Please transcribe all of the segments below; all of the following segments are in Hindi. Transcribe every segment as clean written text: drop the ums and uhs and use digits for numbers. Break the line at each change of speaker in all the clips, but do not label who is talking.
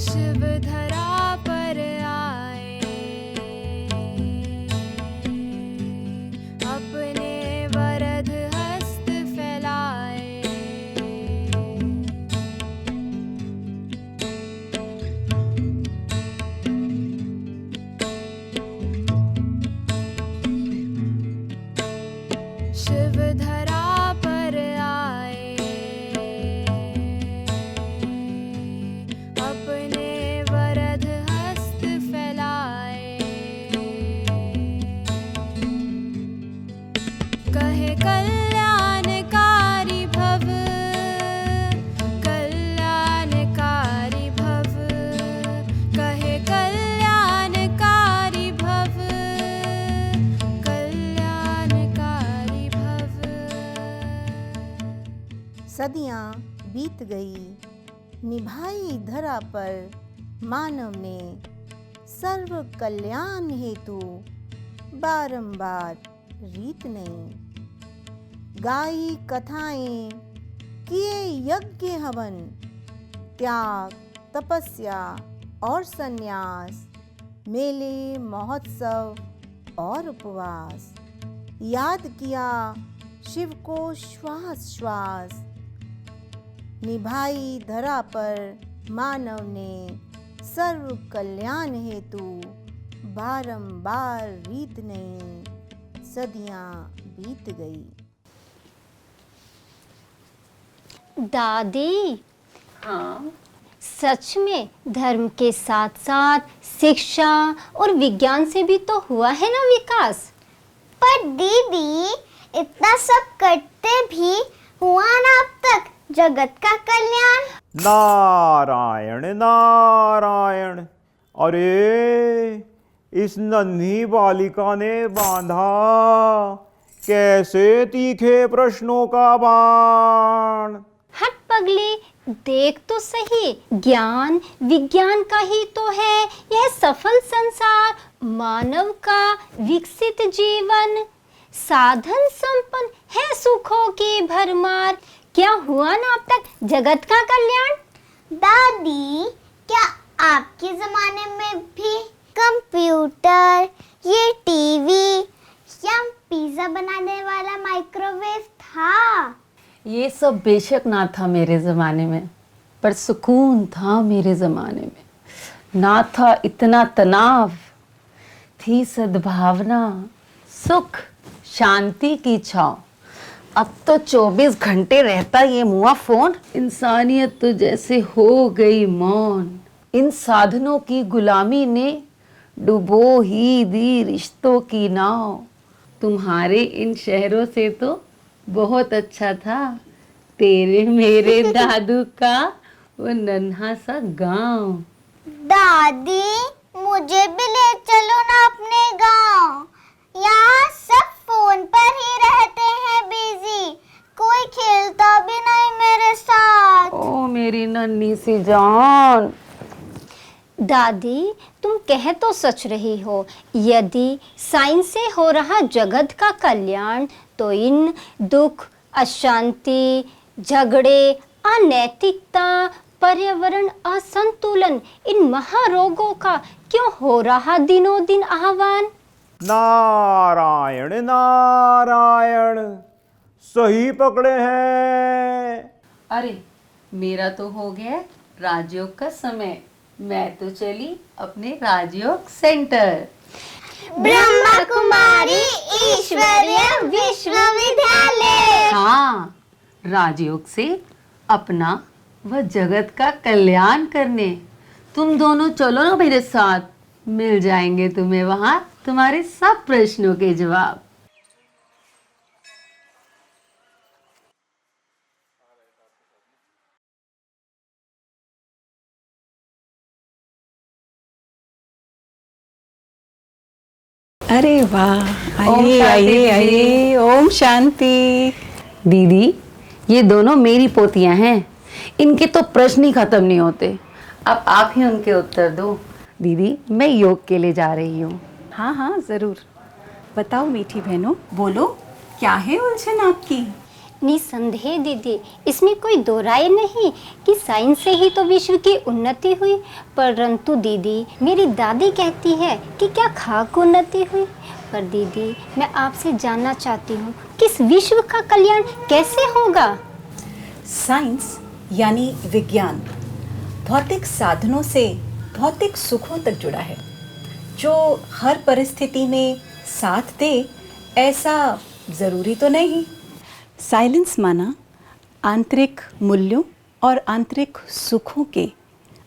शिव धरा पर आए, अपने वरद हस्त फैलाए। शिव धरा पर आए, अपने वरद हस्त फैलाए। कहे कल्याणकारी भव, कल्याणकारी भव, कहे कल्याणकारी भव, कल्याणकारी भव।
सदियाँ बीत गई, निभाई धरा पर मानव ने सर्व कल्याण हेतु बारंबार रीत नहीं। गाई कथाएं, किए यज्ञ हवन, त्याग तपस्या और संन्यास, मेले महोत्सव और उपवास। याद किया शिव को श्वास श्वास, निभाई धरा पर मानव ने सर्व कल्याण हेतु बारंबार रीत नहीं। सदियाँ बीत गई।
दादी,
हाँ,
सच में धर्म के साथ साथ शिक्षा और विज्ञान से भी तो हुआ है ना विकास।
पर दीदी, इतना सब करते भी हुआ ना अब तक जगत का कल्याण।
नारायण नारायण। अरे इस नन्ही बालिका ने बांधा कैसे तीखे प्रश्नों का बाण।
हट पगली, देख तो सही, ज्ञान विज्ञान का ही तो है यह सफल संसार, मानव का विकसित जीवन, साधन संपन्न है सुखों की भरमार। क्या हुआ ना अब तक जगत का कल्याण।
दादी, क्या आपके जमाने में भी कंप्यूटर, ये टीवी या पिज्जा बनाने वाला माइक्रोवेव था?
ये सब बेशक ना था मेरे ज़माने में, पर सुकून था मेरे ज़माने में। ना था इतना तनाव, थी सद्भावना, सुख शांति की छाँव। अब तो 24 घंटे रहता ये मुआ फोन। इंसानियत तो जैसे हो गई मौन। इन साधनों की गुलामी ने डुबो ही दी रिश्तों की नाव। तुम्हारे इन शहरों से तो बहुत अच्छा था तेरे मेरे दादू का वो नन्हा सा गांव।
दादी, मुझे भी ले चलो ना अपने गांव। यहाँ सब फोन पर ही रहते हैं बिजी, कोई खेलता भी नहीं मेरे साथ।
ओ मेरी नन्ही सी जान।
दादी, तुम कह तो सच रही हो, यदि साइंस से हो रहा जगत का कल्याण तो इन दुख, अशांति, झगड़े, अनैतिकता, पर्यावरण असंतुलन, इन महारोगों का क्यों हो रहा दिनों दिन आह्वान।
नारायण नारायण, सही पकड़े हैं।
अरे मेरा तो हो गया राजयोग का समय, मैं तो चली अपने राजयोग सेंटर।
ब्रह्मा कुमारी ईश्वरीय विश्वविद्यालय।
हाँ, राजयोग से अपना व जगत का कल्याण करने। तुम दोनों चलो ना मेरे साथ, मिल जाएंगे तुम्हें वहाँ तुम्हारे सब प्रश्नों के जवाब।
अरे वाह,
ओम
आइए
शांति
आइए
जी।
आइए। ओम शांति।
दीदी, ये दोनों मेरी पोतियां हैं, इनके तो प्रश्न ही खत्म नहीं होते। अब आप ही उनके उत्तर दो। दीदी, मैं योग के लिए जा रही हूँ।
हाँ हाँ, ज़रूर। बताओ मीठी बहनों, बोलो, क्या है उलझन आपकी?
निसंदेह दीदी, इसमें कोई दो राय नहीं कि साइंस से ही तो विश्व की उन्नति हुई। परंतु दीदी, मेरी दादी कहती है कि क्या खाक उन्नति हुई। पर दीदी, मैं आपसे जानना चाहती हूँ कि इस विश्व का कल्याण कैसे होगा?
साइंस यानी विज्ञान भौतिक साधनों से भौतिक सुखों तक जुड़ा है, जो हर परिस्थिति में साथ दे ऐसा ज़रूरी तो नहीं। साइलेंस माना आंतरिक मूल्यों और आंतरिक सुखों के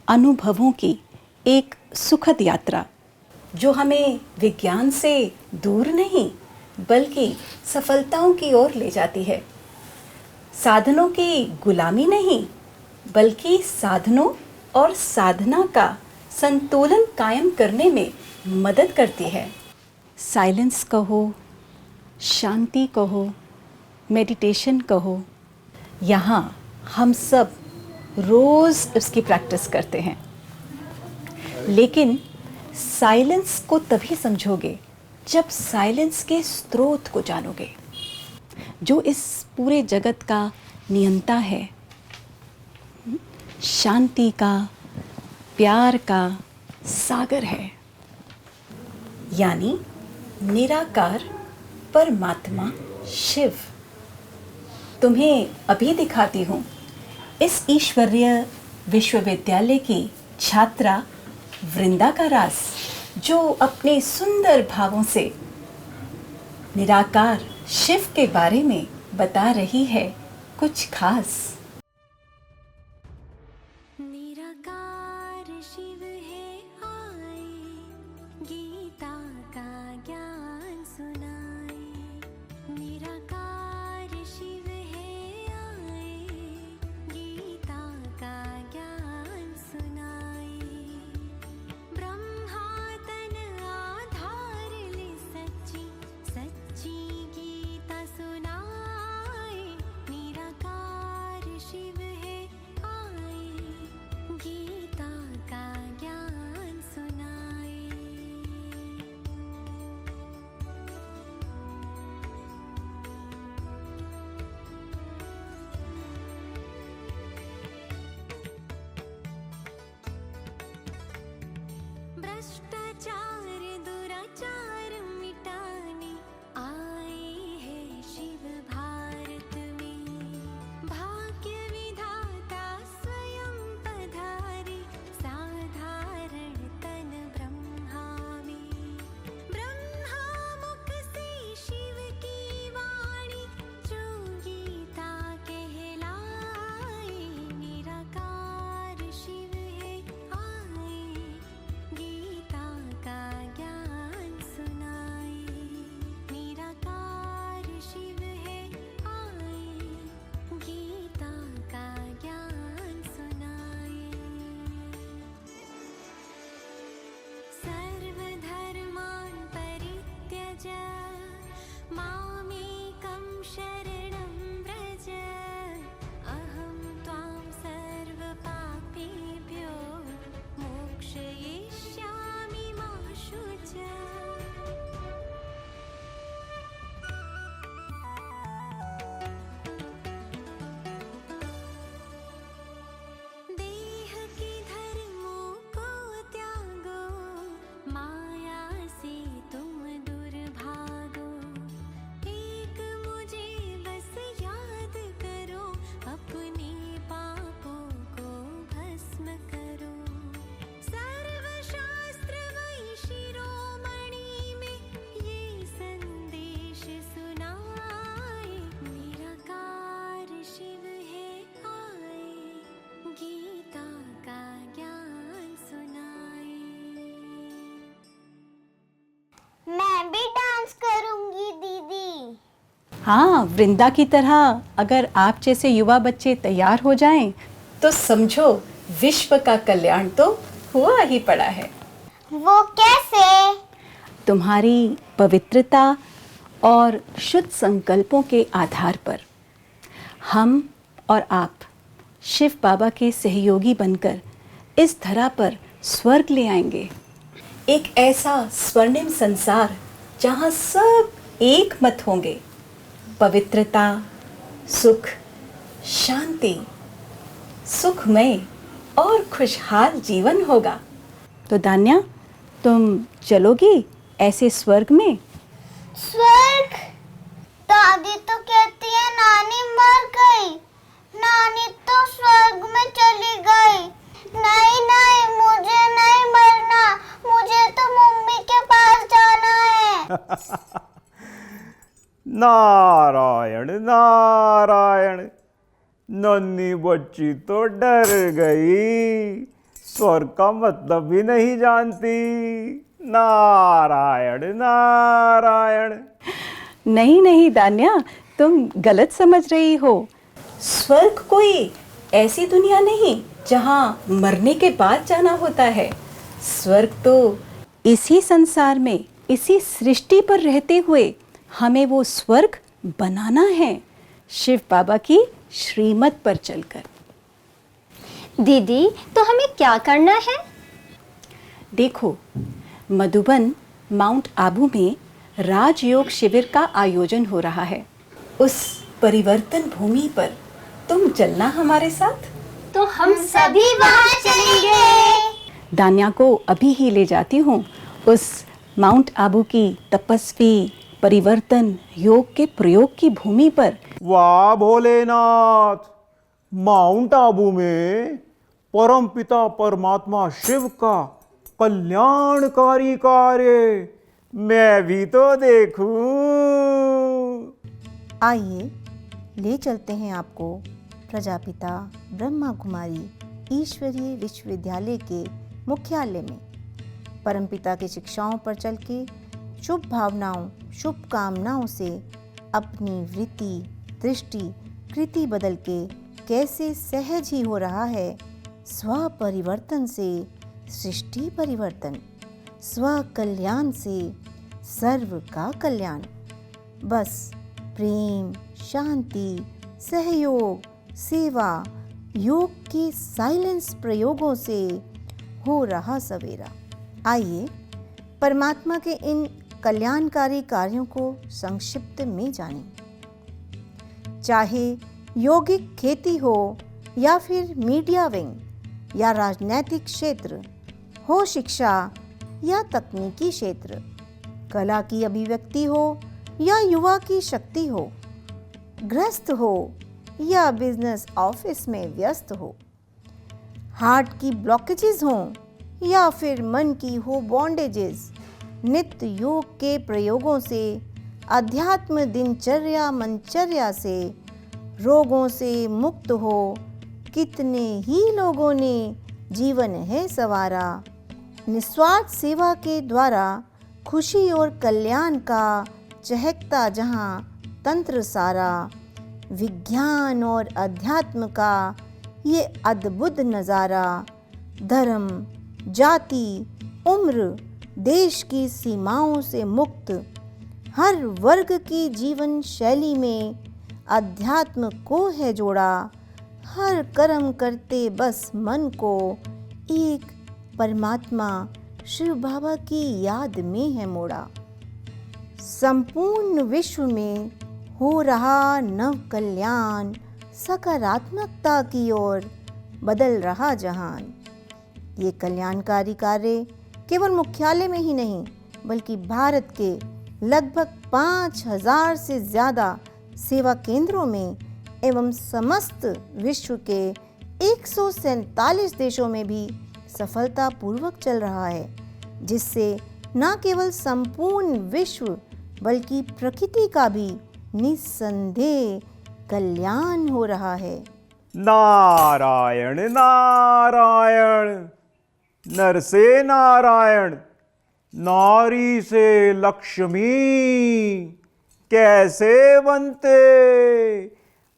अनुभवों की एक सुखद यात्रा, जो हमें विज्ञान से दूर नहीं बल्कि सफलताओं की ओर ले जाती है। साधनों की गुलामी नहीं बल्कि साधनों और साधना का संतुलन कायम करने में मदद करती है। साइलेंस कहो, शांति कहो, मेडिटेशन कहो, यहाँ हम सब रोज़ इसकी प्रैक्टिस करते हैं। लेकिन साइलेंस को तभी समझोगे जब साइलेंस के स्रोत को जानोगे, जो इस पूरे जगत का नियंता है, शांति का, प्यार का सागर है, यानी निराकार परमात्मा शिव। तुम्हें अभी दिखाती हूँ इस ईश्वरीय विश्वविद्यालय की छात्रा वृंदा का राज, जो अपने सुंदर भावों से निराकार शिव के बारे में बता रही है कुछ खास।
निराकार शिव है आए, गीता का ज्ञान सुनाए। निराकार शिव है आए, गीता का ज्ञान सुनाए। ब्रह्मा तन आधार ले सच्ची सच्ची गीता सुनाए। निराकार शिव है आए, गीता का ज्ञान सुनाए। भ्रष्टाचार दुराचार मिटाने आए हैं शिव भारत में। भाग्य विधाता स्वयं पधारे, साधारण तन ब्रह्मा में। ब्रह्मा मुख से शिव की वाणी, जो गीता कहलाए। निराकार शिव है आए, गीता का ज्ञान सुनाए। निराकार शिव है आए, गीता का ज्ञान सुनाए। सर्वधर्मान् परित्यज, मामेकं शरणं व्रज। अहं त्वां सर्वपापेभ्यो मोक्षयिष्यामि मा शुच। देह के धर्मों को त्यागो, माया से तुम दूर भागो। एक मुझे बस याद करो, अपने पापों को भस्म करो। सर्वशास्त्र वही शिरोमणि में ये संदेश सुनाए। निराकार शिव है आए, गीता का ज्ञान सुनाए।
मैं भी डांस करूंगी दीदी।
हाँ, वृंदा की तरह अगर आप जैसे युवा बच्चे तैयार हो जाएं, तो समझो विश्व का कल्याण तो हुआ ही पड़ा है।
वो कैसे?
तुम्हारी पवित्रता और शुद्ध संकल्पों के आधार पर हम और आप शिव बाबा के सहयोगी बनकर इस धरा पर स्वर्ग ले आएंगे। एक ऐसा स्वर्णिम संसार जहाँ सब एक मत होंगे, पवित्रता, सुख, शांति, सुखमय और खुशहाल जीवन होगा। तो दान्या, तुम चलोगी ऐसे स्वर्ग में?
स्वर्ग? दादी तो कहती है नानी मर गई। नानी तो स्वर्ग में चली गई। नहीं नहीं, मुझे नहीं मरना, मुझे तो मम्मी के पास जाना है।
नारायण नारायण, नन्ही बच्ची तो डर गई, स्वर्ग का मतलब भी नहीं जानती। नारायण नारायण।
नहीं नहीं दान्या, तुम गलत समझ रही हो। स्वर्ग कोई ऐसी दुनिया नहीं जहाँ मरने के बाद जाना होता है। स्वर्ग तो इसी संसार में, इसी सृष्टि पर रहते हुए हमें वो स्वर्ग बनाना है, शिव बाबा की श्रीमत पर चलकर।
दीदी, तो हमें क्या करना है?
देखो, मधुबन माउंट आबू में राजयोग शिविर का आयोजन हो रहा है। उस परिवर्तन भूमि पर तुम चलना हमारे साथ।
तो हम सभी वहाँ चलेंगे।
दान्या को अभी ही ले जाती हूँ उस माउंट आबू की तपस्वी परिवर्तन योग के प्रयोग की भूमि पर।
वाह भोलेनाथ, माउंट आबू में परम पिता परमात्मा शिव का कल्याणकारी कार्य मैं भी तो देखूं।
आइए ले चलते हैं आपको प्रजापिता ब्रह्मा कुमारी ईश्वरीय विश्वविद्यालय के मुख्यालय में। परमपिता की शिक्षाओं पर चल के शुभ भावनाओं, शुभकामनाओं से अपनी वृत्ति, दृष्टि, कृति बदल के कैसे सहज ही हो रहा है स्व परिवर्तन से सृष्टि परिवर्तन, स्व कल्याण से सर्व का कल्याण। बस प्रेम, शांति, सहयोग, सेवा, योग के साइलेंस प्रयोगों से हो रहा सवेरा। आइए परमात्मा के इन कल्याणकारी कार्यों को संक्षिप्त में जानें। चाहे यौगिक खेती हो या फिर मीडिया विंग या राजनैतिक क्षेत्र हो, शिक्षा या तकनीकी क्षेत्र, कला की अभिव्यक्ति हो या युवा की शक्ति हो, गृहस्थ हो या बिजनेस ऑफिस में व्यस्त हो, हार्ट की ब्लॉकेजेस हो या फिर मन की हो बॉन्डेजेस, नित्य योग के प्रयोगों से, अध्यात्म दिनचर्या मनचर्या से रोगों से मुक्त हो। कितने ही लोगों ने जीवन है सवारा, निस्वार्थ सेवा के द्वारा खुशी और कल्याण का चहकता जहाँ तंत्र सारा। विज्ञान और अध्यात्म का ये अद्भुत नज़ारा, धर्म, जाति, उम्र, देश की सीमाओं से मुक्त, हर वर्ग की जीवन शैली में अध्यात्म को है जोड़ा। हर कर्म करते बस मन को एक परमात्मा शिव बाबा की याद में है मोड़ा। संपूर्ण विश्व में हो रहा नव कल्याण, सकारात्मकता की ओर बदल रहा जहान। ये कल्याणकारी कार्य केवल मुख्यालय में ही नहीं, बल्कि भारत के लगभग 5000 से ज़्यादा सेवा केंद्रों में एवं समस्त विश्व के 147 देशों में भी सफलतापूर्वक चल रहा है, जिससे न केवल संपूर्ण विश्व बल्कि प्रकृति का भी निस्संदेह कल्याण हो रहा है।
नारायण नारायण, नर से नारायण, नारी से लक्ष्मी कैसे बनते,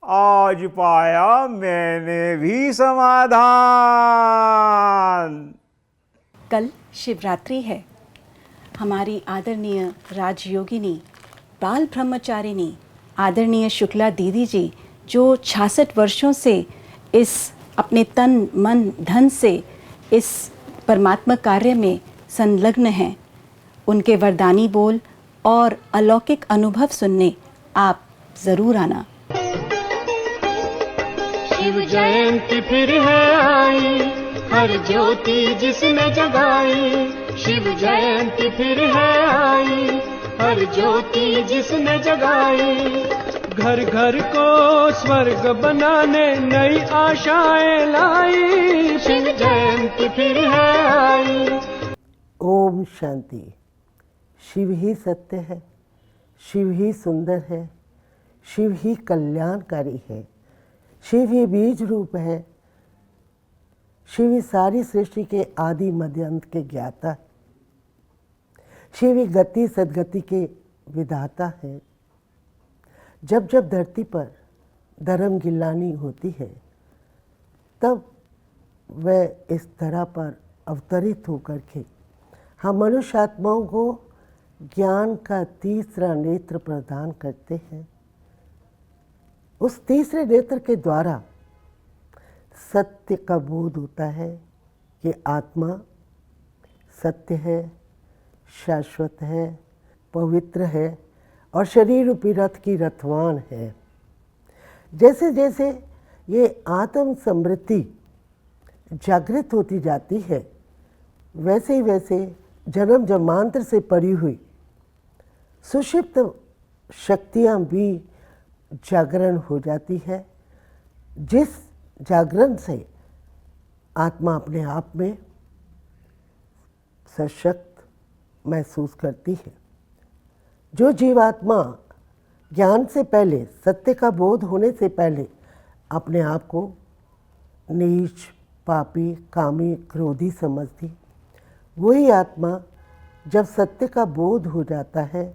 आज पाया मैंने भी समाधान।
कल शिवरात्रि है। हमारी आदरणीय राजयोगिनी बाल ब्रह्मचारिणी आदरणीय शुक्ला दीदी जी, जो 66 वर्षों से इस अपने तन मन धन से इस परमात्मा कार्य में संलग्न हैं, उनके वरदानी बोल और अलौकिक अनुभव सुनने आप ज़रूर आना।
शिव जयंती फिर है आई, हर ज्योति जिसने जगाई। शिव जयंती फिर है आई, हर ज्योति जिसने जगाई। घर घर को स्वर्ग बनाने नई आशाएं लाई। शिव जयंती फिर है आई।
ओम शांति। शिव ही सत्य है, शिव ही सुंदर है, शिव ही कल्याणकारी है, शिव ही बीज रूप है, शिव ही सारी सृष्टि के आदि मध्य अंत के ज्ञाता है, शिव ही गति सदगति के विधाता है। जब जब धरती पर धर्म गिलानी होती है तब वह इस तरह पर अवतरित होकर के हम मनुष्य आत्माओं को ज्ञान का तीसरा नेत्र प्रदान करते हैं। उस तीसरे नेत्र के द्वारा सत्य का बोध होता है कि आत्मा सत्य है, शाश्वत है, पवित्र है और शरीर रूपी रथ की रथवान है। जैसे जैसे ये आत्म समृद्धि जागृत होती जाती है वैसे ही वैसे जन्म जन्मांतर से पड़ी हुई सुषिप्त शक्तियाँ भी जागरण हो जाती है, जिस जागरण से आत्मा अपने आप में सशक्त महसूस करती है। जो जीवात्मा ज्ञान से पहले, सत्य का बोध होने से पहले अपने आप को नीच, पापी, कामी, क्रोधी समझती, वही आत्मा जब सत्य का बोध हो जाता है,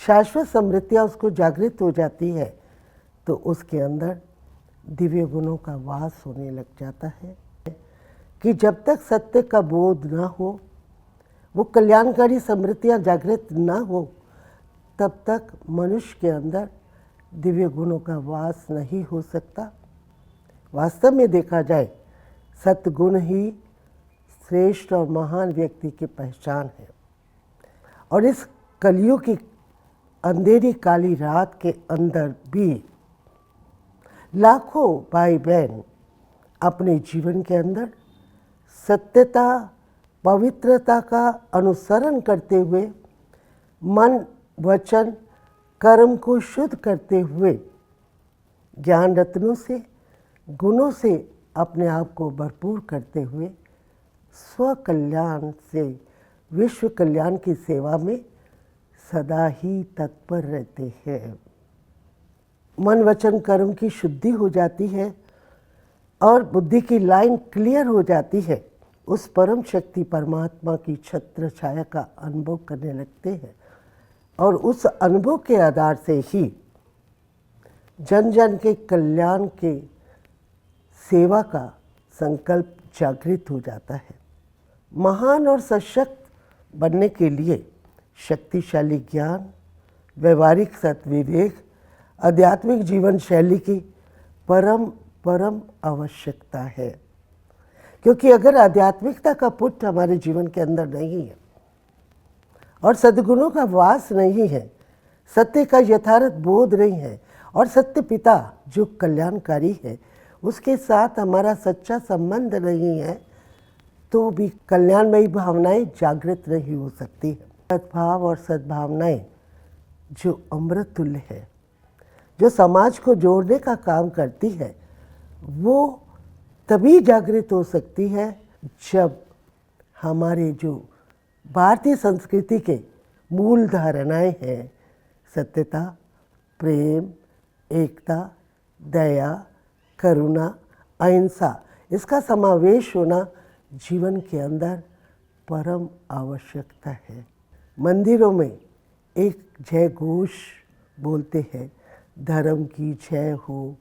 शाश्वत समृद्धियाँ उसको जागृत हो जाती है, तो उसके अंदर दिव्य गुणों का वास होने लग जाता है। कि जब तक सत्य का बोध ना हो, वो कल्याणकारी समृद्धियाँ जागृत ना हो, तब तक मनुष्य के अंदर दिव्य गुणों का वास नहीं हो सकता। वास्तव में देखा जाए, सत्गुण ही श्रेष्ठ और महान व्यक्ति की पहचान है। और इस कलयुग की अंधेरी काली रात के अंदर भी लाखों भाई बहन अपने जीवन के अंदर सत्यता, पवित्रता का अनुसरण करते हुए मन, वचन, कर्म को शुद्ध करते हुए ज्ञान रत्नों से, गुणों से अपने आप को भरपूर करते हुए स्व कल्याण से विश्व कल्याण की सेवा में सदा ही तत्पर रहते हैं। मन, वचन, कर्म की शुद्धि हो जाती है और बुद्धि की लाइन क्लियर हो जाती है। उस परम शक्ति परमात्मा की छत्र छाया का अनुभव करने लगते हैं और उस अनुभव के आधार से ही जन जन के कल्याण के सेवा का संकल्प जागृत हो जाता है। महान और सशक्त बनने के लिए शक्तिशाली ज्ञान, व्यवहारिक सद्विवेक, आध्यात्मिक जीवन शैली की परम आवश्यकता है। क्योंकि अगर आध्यात्मिकता का पुट हमारे जीवन के अंदर नहीं है और सद्गुणों का वास नहीं है, सत्य का यथार्थ बोध नहीं है और सत्य पिता जो कल्याणकारी है उसके साथ हमारा सच्चा संबंध नहीं है, तो भी कल्याणमयी भावनाएं जागृत नहीं हो सकती है। सद्भाव और सद्भावनाएं जो अमृत तुल्य है, जो समाज को जोड़ने का काम करती है, वो तभी जागृत हो सकती है जब हमारे जो भारतीय संस्कृति के मूल धारणाएं हैं, सत्यता, प्रेम, एकता, दया, करुणा, अहिंसा, इसका समावेश होना जीवन के अंदर परम आवश्यकता है। मंदिरों में एक जय घोष बोलते हैं, धर्म की जय हो,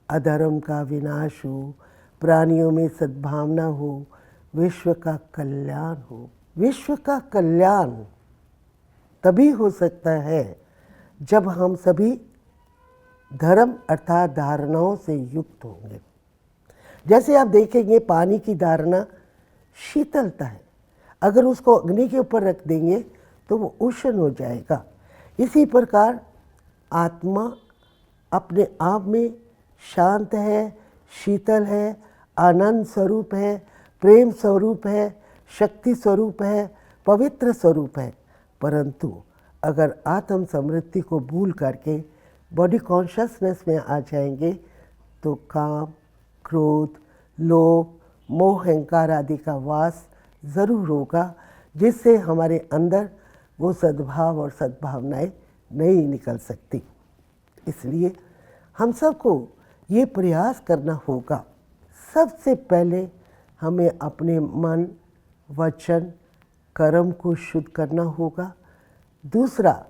अधर्म का विनाश हो, प्राणियों में सद्भावना हो, विश्व का कल्याण हो। विश्व का कल्याण तभी हो सकता है जब हम सभी धर्म अर्थात धारणाओं से युक्त होंगे। जैसे आप देखेंगे पानी की धारणा शीतलता है, अगर उसको अग्नि के ऊपर रख देंगे तो वो उष्ण हो जाएगा। इसी प्रकार आत्मा अपने आप में शांत है, शीतल है, आनंद स्वरूप है, प्रेम स्वरूप है, शक्ति स्वरूप है, पवित्र स्वरूप है। परंतु अगर आत्म समृद्धि को भूल करके बॉडी कॉन्शियसनेस में आ जाएंगे तो काम, क्रोध, लोभ, मोह, अहंकार आदि का वास ज़रूर होगा, जिससे हमारे अंदर वो सद्भाव और सद्भावनाएं नहीं निकल सकती। इसलिए हम सबको ये प्रयास करना होगा, सबसे पहले हमें अपने मन, वचन, कर्म को शुद्ध करना होगा। दूसरा,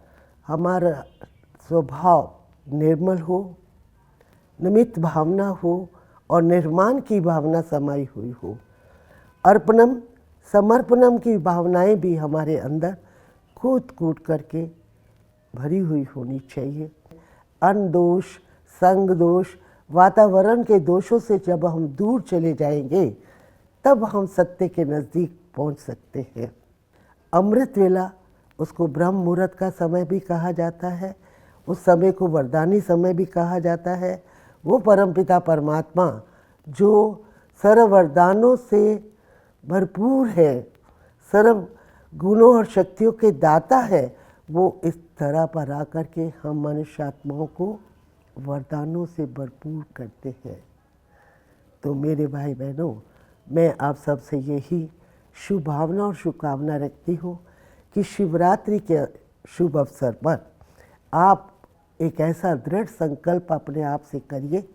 हमारा स्वभाव निर्मल हो, निमित्त भावना हो और निर्माण की भावना समाई हुई हो। अर्पणम, समर्पणम की भावनाएं भी हमारे अंदर कूट कूट करके भरी हुई होनी चाहिए। अन्न दोष, संग दोष, वातावरण के दोषों से जब हम दूर चले जाएंगे तब हम सत्य के नज़दीक पहुंच सकते हैं। अमृत वेला, उसको ब्रह्म मुहूर्त का समय भी कहा जाता है, उस समय को वरदानी समय भी कहा जाता है। वो परमपिता परमात्मा जो सर्व वरदानों से भरपूर है, सर्व गुणों और शक्तियों के दाता है, वो इस तरह पर आकर के हम मनुष्य आत्माओं को वरदानों से भरपूर करते हैं। तो मेरे भाई बहनों, मैं आप सबसे यही शुभ भावना और शुभकामना रखती हूँ कि शिवरात्रि के शुभ अवसर पर आप एक ऐसा दृढ़ संकल्प अपने आप से करिए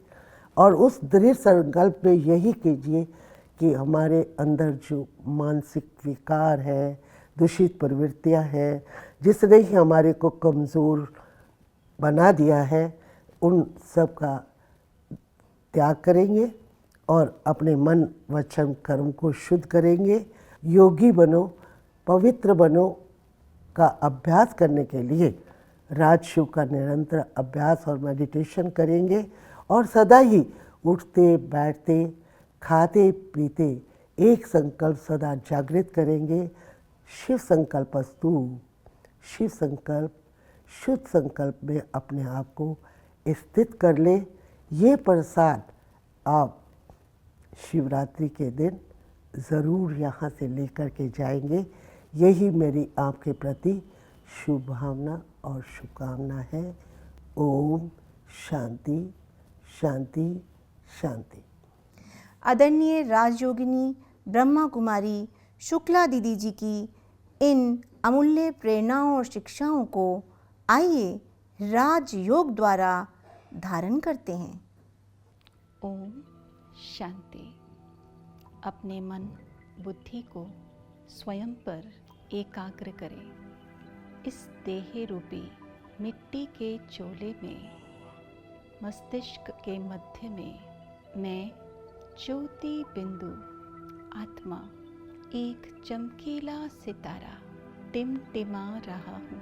और उस दृढ़ संकल्प में यही कीजिए कि हमारे अंदर जो मानसिक विकार है, दूषित प्रवृत्तियां हैं, जिसने ही हमारे को कमज़ोर बना दिया है, उन सब का त्याग करेंगे और अपने मन, वचन, कर्म को शुद्ध करेंगे। योगी बनो, पवित्र बनो का अभ्यास करने के लिए राजशिव का निरंतर अभ्यास और मेडिटेशन करेंगे और सदा ही उठते बैठते, खाते पीते एक संकल्प सदा जागृत करेंगे। शिव संकल्पस्तु, शिव संकल्प, शुद्ध संकल्प में अपने आप को स्थित कर ले। ये प्रसाद आप शिवरात्रि के दिन ज़रूर यहाँ से लेकर के जाएंगे। यही मेरी आपके प्रति शुभ भावना और शुभकामना है। ओम शांति शांति शांति।
आदरणीय राजयोगिनी ब्रह्मा कुमारी शुक्ला दीदी जी की इन अमूल्य प्रेरणाओं और शिक्षाओं को आइए राजयोग द्वारा धारण करते हैं।
ओम शांति। अपने मन बुद्धि को स्वयं पर एकाग्र करें। इस देह रूपी मिट्टी के चोले में मस्तिष्क के मध्य में मैं ज्योति बिंदु आत्मा एक चमकीला सितारा टिमटिमा रहा हूँ।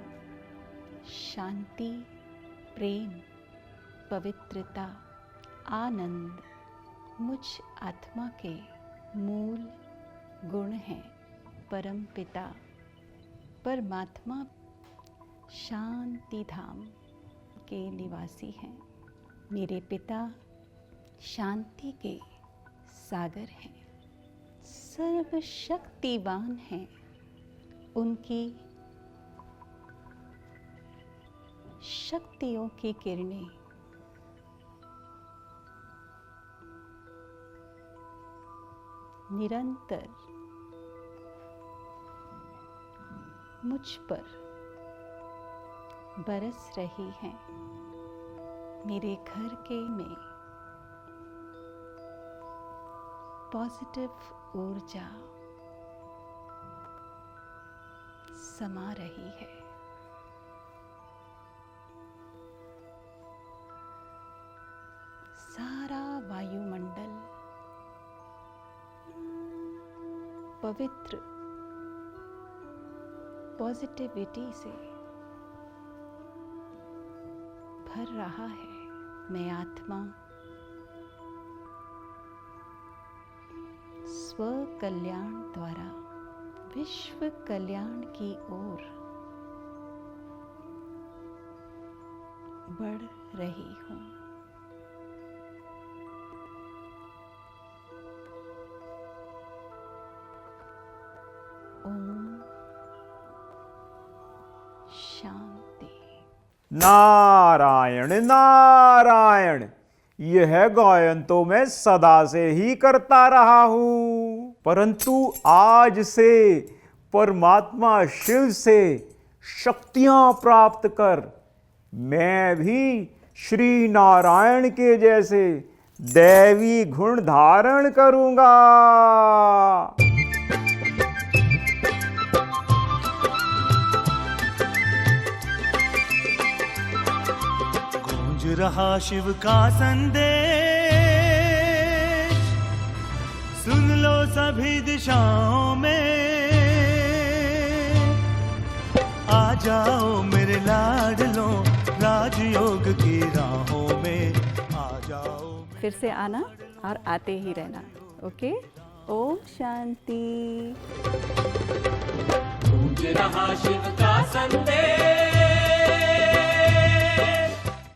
शांति, प्रेम, पवित्रता, आनंद मुझ आत्मा के मूल गुण हैं। परम पिता परमात्मा शांति धाम के निवासी हैं। मेरे पिता शांति के सागर हैं, सर्वशक्तिवान हैं। उनकी शक्तियों की किरणें निरंतर मुझ पर बरस रही हैं। मेरे घर के में पॉजिटिव ऊर्जा समा रही है। सारा वायुमंडल पवित्र पॉजिटिविटी से भर रहा है। मैं आत्मा स्व कल्याण द्वारा विश्व कल्याण की ओर बढ़ रही हूँ।
नारायण नारायण। यह गायन तो मैं सदा से ही करता रहा हूं, परंतु आज से परमात्मा शिव से शक्तियां प्राप्त कर मैं भी श्री नारायण के जैसे दैवी गुण धारण करूंगा।
गूंज रहा शिव का संदेश, सुन लो सभी दिशाओं में, आ जाओ मेरे लाडलों राजयोग की राहों में, आ जाओ।
फिर से आना और आते ही रहना। ओके, ओम शांति।
गूंज रहा शिव का संदेश,